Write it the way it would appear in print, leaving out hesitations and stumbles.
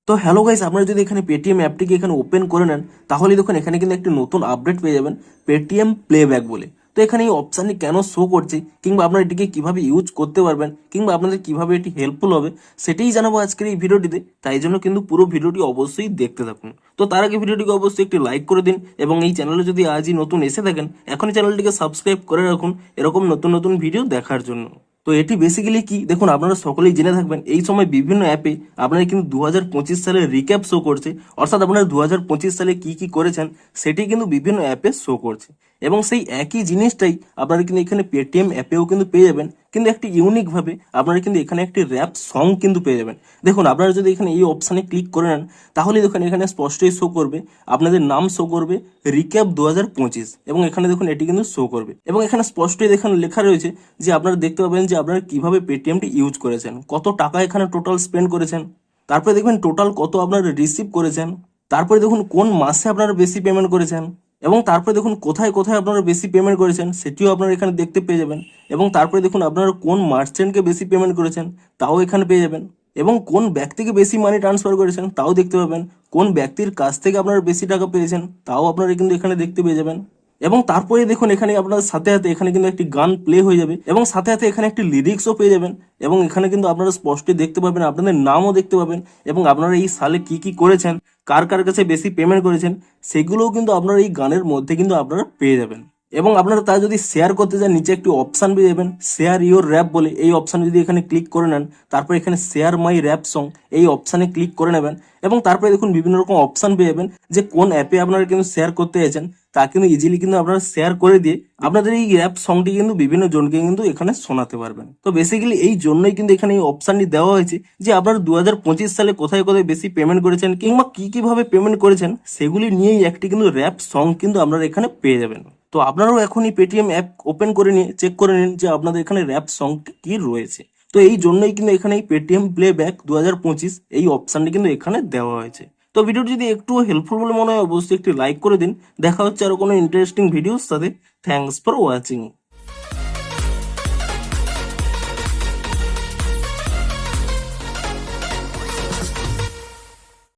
তো hello guys, আপনারা যদি এখানে পেটিএম অ্যাপটিকে এখানে ওপেন করে নেন তাহলে দেখুন এখানে কিন্তু একটি নতুন আপডেট পেয়ে যাবেন, পেটিএম প্লেব্যাক বলে। তো এখানে এই অপশানটি কেন শো করছে, কিংবা আপনারা এটিকে কিভাবে ইউজ করতে পারবেন, কিংবা আপনাদের কিভাবে এটি হেল্পফুল হবে, সেটাই জানাবো আজকের এই ভিডিওটিতে। তাই জন্য কিন্তু পুরো ভিডিওটি অবশ্যই দেখতে থাকুন। তো তার আগে ভিডিওটিকে অবশ্যই একটি লাইক করে দিন, এবং এই চ্যানেলে যদি আজই নতুন এসে থাকেন এখনই চ্যানেলটিকে সাবস্ক্রাইব করে রাখুন এরকম নতুন নতুন ভিডিও দেখার জন্য। তো এটি বেসিক্যালি কি, দেখুন আপনারা সকলেই জেনে থাকবেন এই সময় বিভিন্ন অ্যাপে আপনারা কিন্তু 2025 সালের রিক্যাপ শো করছে, অর্থাৎ আপনারা 2025 সালে কি কি করেছেন সেটি কিন্তু বিভিন্ন অ্যাপে শো করছে। এবং সেই একই জিনিসটাই আপনারা কিন্তু এখানে পেটিএম অ্যাপেও কিন্তু পেয়ে যাবেন, কিন্তু একটি ইউনিক ভাবে আপনারা কিন্তু এখানে একটি র্যাপ সং কিন্তু পেয়ে যাবেন। দেখুন আপনারা যদি এখানে এই অপশানে ক্লিক করে নেন তাহলে দেখুন এখানে স্পষ্টই শো করবে, আপনাদের নাম শো করবে রিক্যাপ 2025, এবং এখানে দেখুন এটি কিন্তু শো করবে, এবং এখানে স্পষ্টই এখানে লেখা রয়েছে যে আপনারা দেখতে পাবেন যে আপনারা কিভাবে পেটিএমটি ইউজ করেছেন, কত টাকা এখানে টোটাল স্পেন্ড করেছেন, তারপরে দেখবেন টোটাল কত আপনারা রিসিভ করেছেন, তারপরে দেখুন কোন মাসে আপনারা বেশি পেমেন্ট করেছেন, এবং তারপরে দেখুন কোথায় কোথায় আপনারা বেশি পেমেন্ট করেছেন সেটিও আপনারা এখানে দেখতে পেয়ে যাবেন, এবং তারপরে দেখুন আপনারা কোন মার্চেন্টকে বেশি পেমেন্ট করেছেন তাও এখানে পেয়ে যাবেন, এবং কোন ব্যক্তিকে বেশি মানি ট্রান্সফার করেছেন তাও দেখতে পাবেন, কোন ব্যক্তির কাছ থেকে আপনারা বেশি টাকা পেয়েছেন তাও আপনারা কিন্তু এখানে দেখতে পেয়ে যাবেন। এবং তারপরে দেখুন এখানে আপনার সাথে সাথে এখানে কিন্তু একটি গান প্লে হয়ে যাবে, এবং সাথে সাথে এখানে একটি লিরিক্সও পেয়ে যাবেন, এবং এখানে কিন্তু আপনারা স্পষ্টই দেখতে পাবেন, আপনাদের নামও দেখতে পাবেন, এবং আপনারা এই সালে কি কি করেছেন, কার কার কাছে বেশি পেমেন্ট করেছেন সেগুলোও কিন্তু আপনারা এই গানের মধ্যে কিন্তু আপনারা পেয়ে যাবেন। এবং আপনারা তা যদি শেয়ার করতে চান নিচে একটি অপশান পেয়ে যাবেন, শেয়ার ইওর র্যাপ বলে। এই অপশান যদি এখানে ক্লিক করে নেন, তারপর এখানে শেয়ার মাই র্যাপ সং এই অপশানে ক্লিক করে নেবেন, এবং তারপরে দেখুন বিভিন্ন রকম অপশান পেয়ে যাবেন যে কোন অ্যাপে আপনারা কিন্তু শেয়ার করতে চাইছেন, তা কিন্তু ইজিলি কিন্তু আপনারা শেয়ার করে দিয়ে আপনাদের এই র্যাপ সংটি কিন্তু বিভিন্ন জনকে কিন্তু এখানে শোনাতে পারবেন। তো বেসিক্যালি এই জন্যই কিন্তু এখানে এই অপশানটি দেওয়া হয়েছে যে আপনারা 2025 সালে কোথায় কোথায় বেশি পেমেন্ট করেছেন, কিংবা কি কিভাবে পেমেন্ট করেছেন সেগুলি নিয়েই একটি কিন্তু র্যাপ সং কিন্তু আপনারা এখানে পেয়ে যাবেন। তো আপনারাও এখনই পেটিএম অ্যাপ ওপেন করে নিয়ে চেক করে নিন যে আপনাদের এখানে র্যাপ সংটি কি রয়েছে। তো এই জন্যই কিন্তু এখানে এই পেটিএম প্লেব্যাক 2025 এই অপশানটি কিন্তু এখানে দেওয়া হয়েছে। তো ভিডিওটি যদি একটু হেল্পফুল বলে মনে হয় অবশ্যই একটি লাইক করে দিন। দেখা হচ্ছে আরো কোনো ইন্টারেস্টিং ভিডিওর সাথে। Thanks for watching.